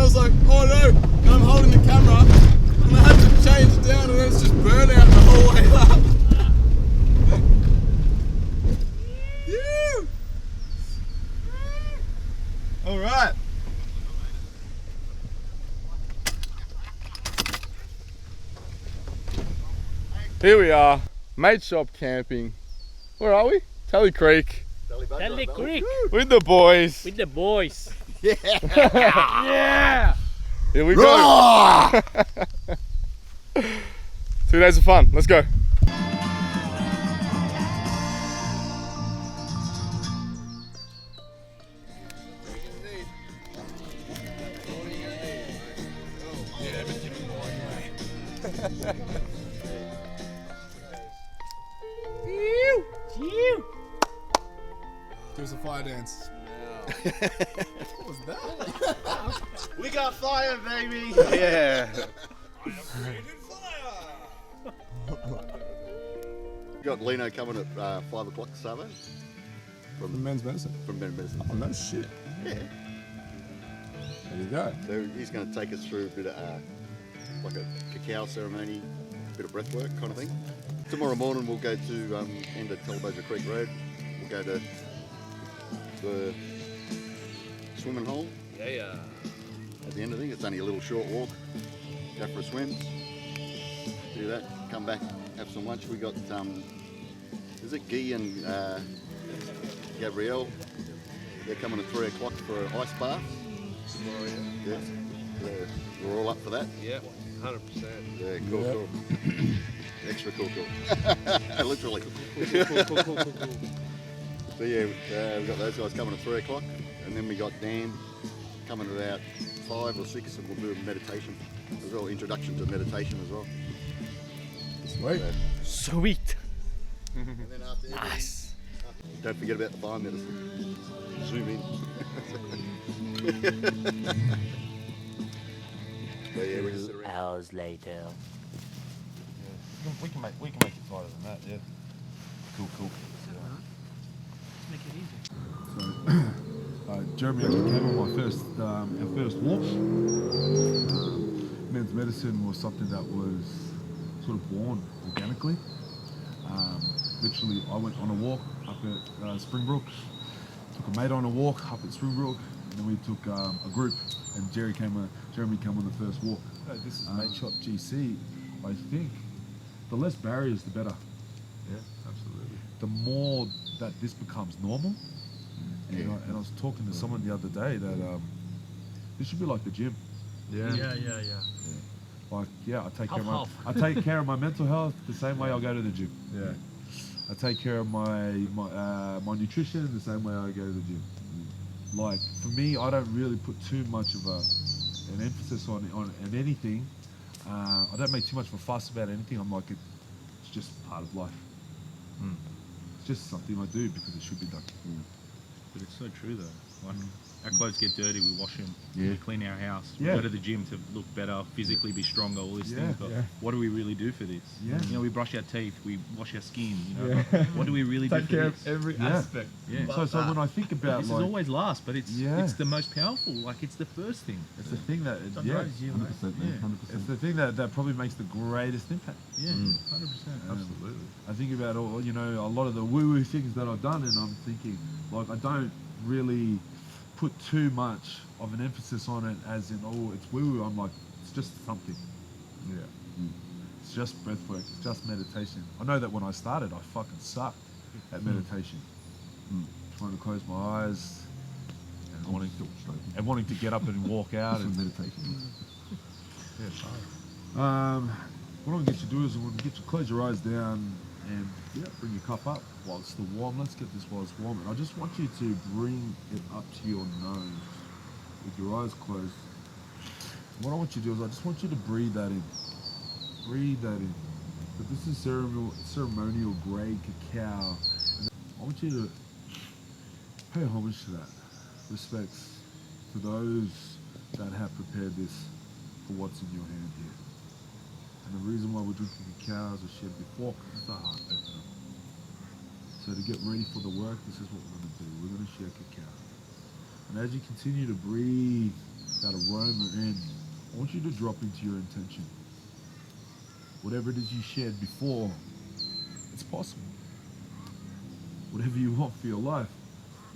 was like, oh no, and I'm holding the camera, and I had to change it down, and then it's just burnt out the whole way up. All right. Here we are, Mateshop camping. Where are we? Tully Creek. Tully Creek. With the boys. With the boys. Yeah. Yeah. Here we go. 2 days of fun. Let's go. Give us a fire dance. What was that? We got fire, baby! Yeah. We got Lino coming at 5 o'clock Saturday. From Men's Medicine. From Men's Medicine. Oh, no shit. Yeah. There you go. So he's going to take us through a bit of like a cacao ceremony, a bit of breath work kind of thing. Tomorrow morning we'll go to end of Telebaja Creek Road. We'll go to the swimming hole. Yeah. At the end of the thing, it's only a little short walk. Go for a swim. Do that. Come back. Have some lunch. We got is it Guy and Gabrielle? They're coming at 3 o'clock for an ice bath. Yeah. We're all up for that. Yeah, 100%. Yeah, cool. Extra cool. Literally. Cool. So yeah, we've got those guys coming at 3 o'clock, and then we got Dan coming at about 5 or 6, and we'll do a meditation as well, introduction to meditation as well. Sweet. Sweet. And then after Nice. don't forget about the fire medicine. Zoom in. So yeah, we just sit around. Hours later. We can make it tighter than that, yeah. Cool. Make it easy. So, Jeremy actually came on our first walk. Men's medicine was something that was sort of born organically. Literally, I went on a walk up at Springbrook, took a mate on a walk up at Springbrook, and then we took a group, and Jeremy came on the first walk. This is Mateshop GC. I think the less barriers, the better. Yeah, absolutely. The more that this becomes normal. And I was talking to someone the other day that this should be like the gym. Yeah. Like, I take care of my mental health the same way I go to the gym. Yeah. I take care of my nutrition the same way I go to the gym. Like, for me, I don't really put too much of an emphasis on anything. I don't make too much of a fuss about anything. I'm like, it's just part of life. It's just something I do because it should be done. But it's so true though. Like our clothes get dirty, we wash them. Yeah. We clean our house. We Yeah. go to the gym to look better, physically be stronger, all these Yeah. things. But Yeah. what do we really do for this? Yeah. You know, we brush our teeth, we wash our skin. You know, Yeah. but what do we really do Take for care this? of every Yeah. aspect. Yeah. So when I think about This like, is always last, but it's Yeah. the most powerful. Like it's the first thing. it's the thing that It's on yeah, roads, you know. 100%, Yeah. 100%. It's the thing that probably makes the greatest impact. Yeah, 100%. Absolutely. I think about a lot of the woo-woo things that I've done, and I'm thinking, like, I don't really put too much of an emphasis on it as in, oh, it's woo-woo. I'm like, it's just something. Yeah. It's just breath work. It's just meditation. I know that when I started, I fucking sucked at meditation. Trying to close my eyes and wanting to get up and walk out and meditation. What I'm going to get you to do is I'm going to get you to close your eyes down and bring your cup up while it's still warm. Let's get this while it's warm. And I just want you to bring it up to your nose with your eyes closed. What I want you to do is I just want you to breathe that in. Breathe that in. But this is ceremonial grade cacao. And I want you to pay homage to that. Respects to those that have prepared this for what's in your hand here. And the reason why we're drinking cacao, as I shared before, is the heart opener. So to get ready for the work, this is what we're going to do. We're going to share cacao. And as you continue to breathe that aroma in, I want you to drop into your intention. Whatever it is you shared before, it's possible. Whatever you want for your life,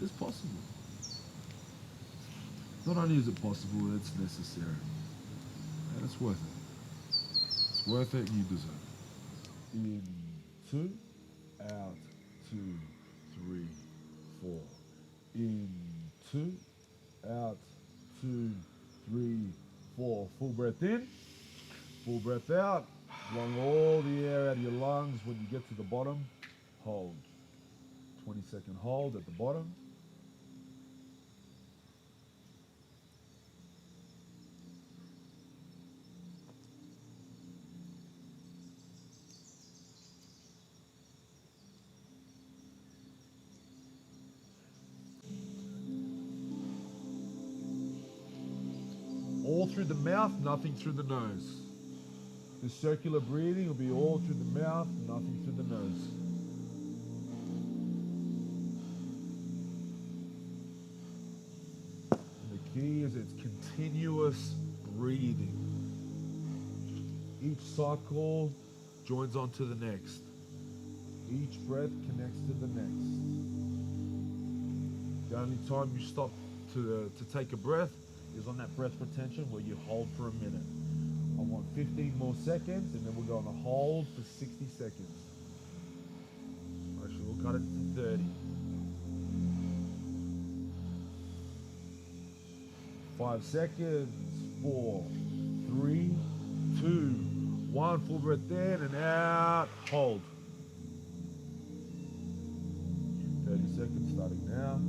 it's possible. Not only is it possible, it's necessary. And it's worth it. It's worth it and you deserve it. In 2, out 2, 3, 4. In 2, out 2, 3, 4. Full breath in, full breath out. Blowing all the air out of your lungs. When you get to the bottom, hold. 20-second hold at the bottom. All through the mouth, nothing through the nose. The circular breathing will be all through the mouth, nothing through the nose. And the key is it's continuous breathing. Each cycle joins onto the next. Each breath connects to the next. The only time you stop to take a breath is on that breath retention where you hold for a minute. I want 15 more seconds and then we'll go on a hold for 60 seconds. Actually, we'll cut it to 30. 5 seconds. 4, 3, 2, 1. Full breath in and out. Hold. 30 seconds starting now.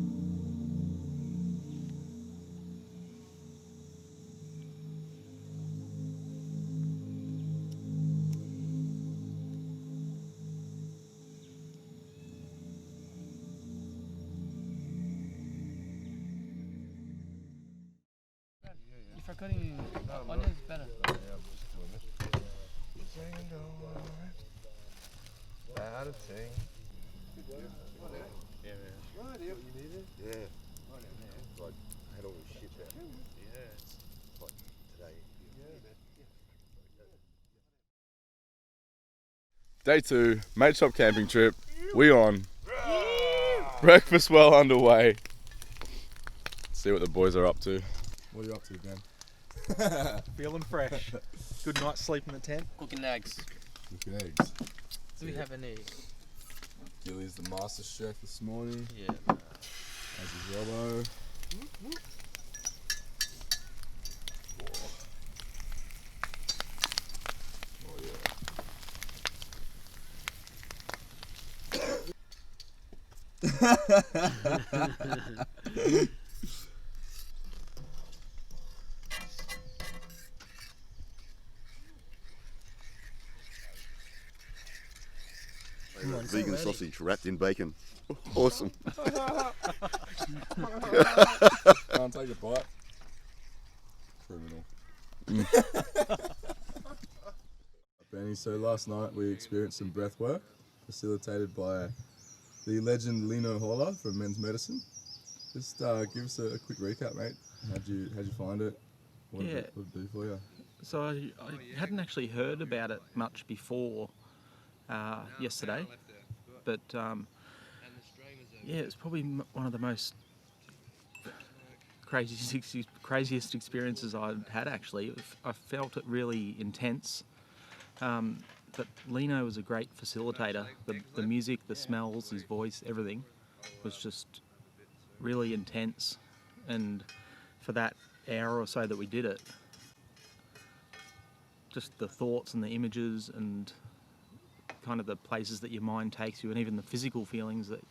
If I got him on it, it's better. Out of team. Yeah. Like, I had all this shit there. Like, today. Day 2, Mateshop camping trip. We on. Breakfast well underway. See what the boys are up to. What are you up to, Ben? Feeling fresh. Good night's sleep in the tent. Cooking eggs. Cooking eggs. Do we have any? Gilly's the master chef this morning. Yeah. As is Robbo. Vegan sausage wrapped in bacon. Awesome. Can't take a bite. Criminal. Benny, so last night we experienced some breath work facilitated by the legend Lino Holler from Men's Medicine. Just give us a quick recap, mate. How'd you find it? What did it do for you? So I hadn't actually heard about it much before yesterday, but yeah, it's probably one of the most craziest experiences I've had actually. I felt it really intense, but Lino was a great facilitator. The music, the smells, his voice, everything was just really intense, and for that hour or so that we did it, just the thoughts and the images and kind of the places that your mind takes you, and even the physical feelings that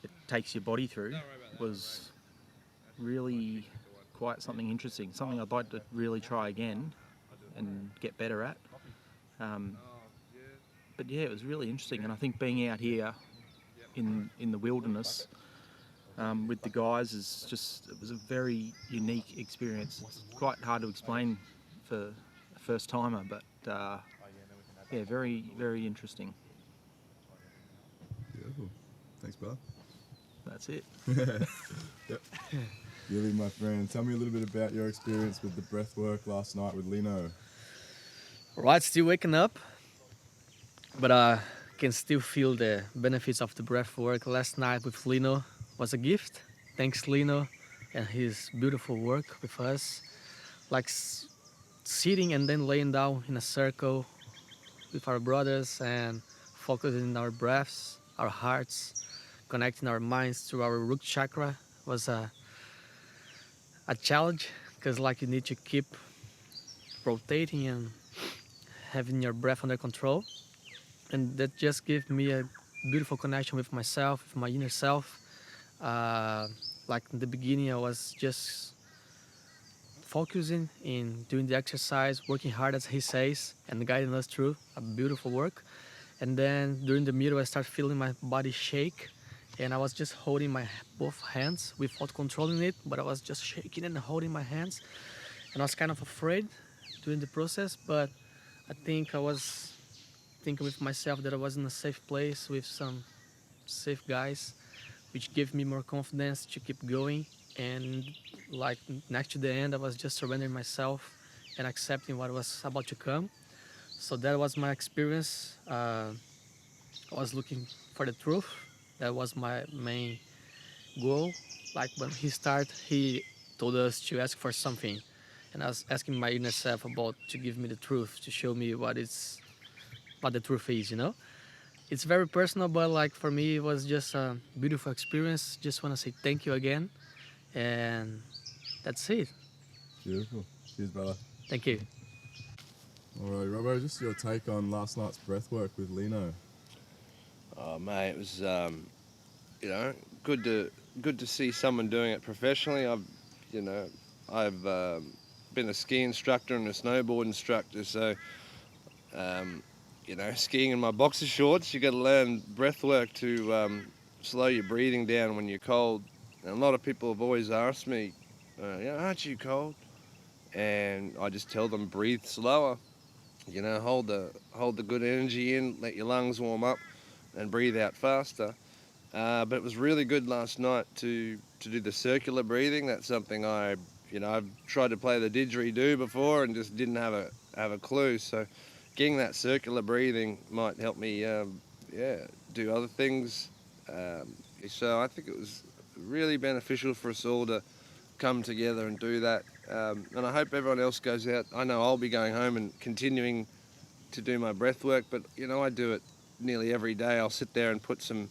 it takes your body through, was really quite something interesting, something I'd like to really try again and get better at. But yeah, it was really interesting, and I think being out here in the wilderness with the guys it was a very unique experience. It's quite hard to explain for a first timer, but yeah, very, very interesting. Beautiful. Thanks, bud. That's it. Yep. Gilly, my friend, tell me a little bit about your experience with the breath work last night with Lino. Right, still waking up, but can still feel the benefits of the breath work. Last night with Lino was a gift. Thanks, Lino, and his beautiful work with us. Like sitting and then laying down in a circle with our brothers and focusing on our breaths, our hearts, connecting our minds to our root chakra was a challenge because like you need to keep rotating and having your breath under control, and that just gave me a beautiful connection with myself, with my inner self. Like in the beginning I was just focusing in doing the exercise, working hard as he says, and guiding us through a beautiful work. And then during the middle I started feeling my body shake, and I was just holding my both hands without controlling it, but I was just shaking and holding my hands, and I was kind of afraid during the process, but I think I was thinking with myself that I was in a safe place with some safe guys, which gave me more confidence to keep going. And like next to the end, I was just surrendering myself and accepting what was about to come. So that was my experience. I was looking for the truth. That was my main goal. Like when he told us to ask for something, and I was asking my inner self about to give me the truth, to show me what the truth is, you know. It's very personal, but like for me, it was just a beautiful experience. Just want to say thank you again, and that's it. Beautiful. Cheers, brother. Thank you. Alright, Robbo, just your take on last night's breath work with Lino. Oh mate, it was good to see someone doing it professionally. I've been a ski instructor and a snowboard instructor, so skiing in my boxer shorts, you got to learn breath work to slow your breathing down when you're cold. And a lot of people have always asked me, aren't you cold? And I just tell them breathe slower. Hold the good energy in, let your lungs warm up, and breathe out faster. But it was really good last night to do the circular breathing. That's something I've tried to play the didgeridoo before and just didn't have a clue. So getting that circular breathing might help me, do other things. So I think it was really beneficial for us all to come together and do that. And I hope everyone else goes out. I know I'll be going home and continuing to do my breath work, but I do it nearly every day. I'll sit there and put some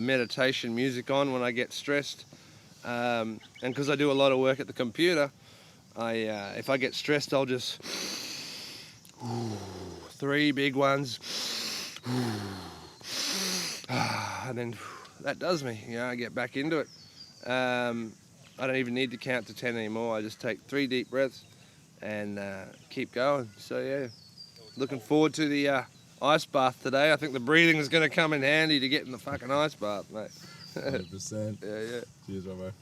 meditation music on when I get stressed. And because I do a lot of work at the computer, if I get stressed, I'll just 3 big ones, and then that does me. I get back into it. I don't even need to count to 10 anymore. I just take 3 deep breaths and keep going. So yeah, looking forward to the ice bath today. I think the breathing is going to come in handy to get in the fucking ice bath, mate. 100%. Yeah. Cheers, Robbo.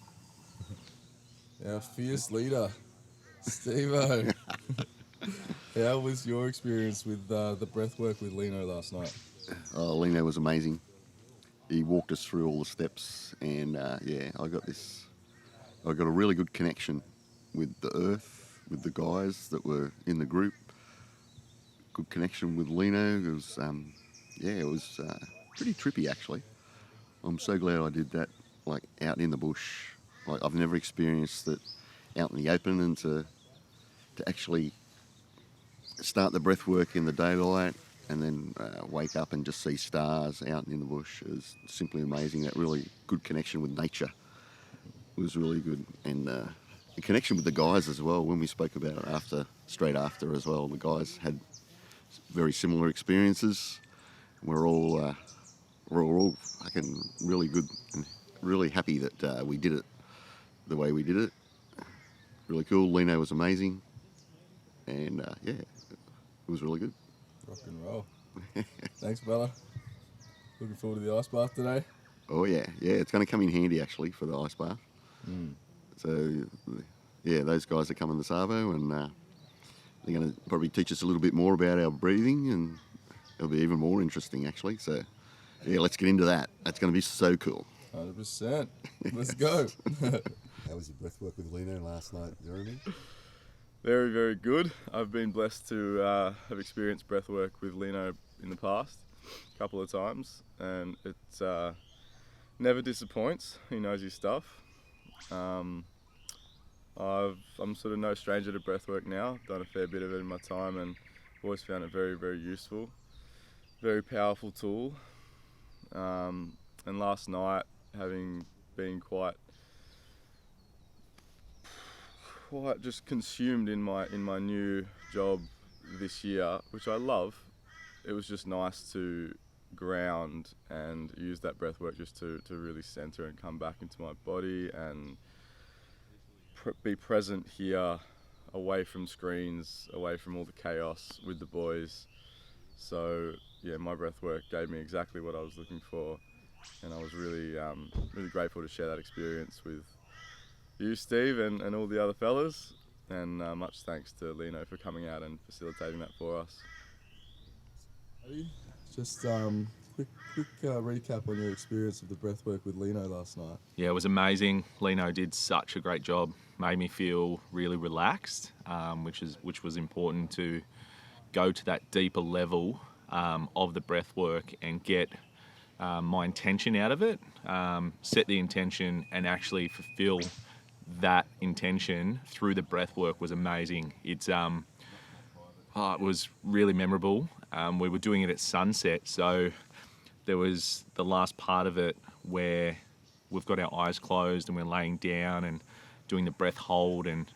Our fierce leader, Steve-O. How was your experience with the breath work with Lino last night? Oh, Lino was amazing. He walked us through all the steps, and I got a really good connection with the earth, with the guys that were in the group. Good connection with Lino. It was pretty trippy actually. I'm so glad I did that, like out in the bush. Like I've never experienced it out in the open, and to actually start the breath work in the daylight and then wake up and just see stars out in the bush is simply amazing. That really good connection with nature was really good, and the connection with the guys as well. When we spoke about it straight after as well, the guys had very similar experiences. We're all fucking really good and really happy that we did it the way we did it. Really cool. Lino was amazing, and it was really good. Rock and roll. Thanks, brother. Looking forward to the ice bath today. Oh yeah, it's going to come in handy actually for the ice bath. So yeah, those guys are coming this arvo, and they're going to probably teach us a little bit more about our breathing, and it'll be even more interesting actually. So yeah, let's get into that. That's going to be so cool. 100%. Let's go. How was your breath work with Lino last night, Jeremy? Very, very good. I've been blessed to have experienced breath work with Lino in the past a couple of times, and it never disappoints. He knows his stuff. I'm sort of no stranger to breath work now. I've done a fair bit of it in my time and always found it very, very useful. Very powerful tool. And last night, having been quite just consumed in my new job this year, which I love, it was just nice to ground and use that breath work just to really center and come back into my body and be present here, away from screens, away from all the chaos with the boys. So yeah, my breath work gave me exactly what I was looking for, and I was really really grateful to share that experience with you, Steve, and all the other fellas, and much thanks to Lino for coming out and facilitating that for us. Just quick recap on your experience of the breathwork with Lino last night. Yeah, it was amazing. Lino did such a great job. Made me feel really relaxed, which was important to go to that deeper level of the breath work and get my intention out of it, set the intention and actually fulfill that intention through the breath work was amazing. It was really memorable. We were doing it at sunset, so there was the last part of it where we've got our eyes closed and we're laying down and doing the breath hold and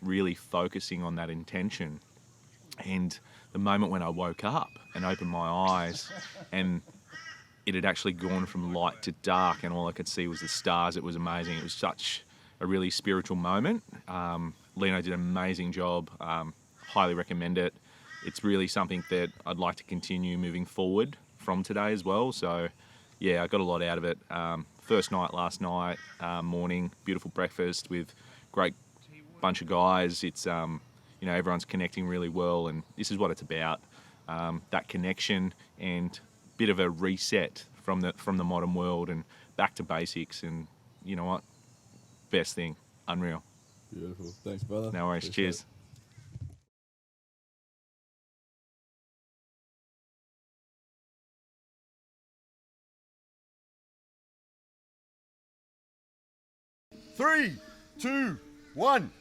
really focusing on that intention. And the moment when I woke up and opened my eyes and it had actually gone from light to dark and all I could see was the stars, it was amazing. It was such a really spiritual moment. Lino did an amazing job. Highly recommend it. It's really something that I'd like to continue moving forward from today as well. So yeah, I got a lot out of it. First night last night, morning, beautiful breakfast with great bunch of guys. It's everyone's connecting really well, and this is what it's about. That connection and bit of a reset from the modern world and back to basics. And you know what? Best thing, unreal. Beautiful. Thanks, brother. No worries. Appreciate Cheers. it. Three, two, one.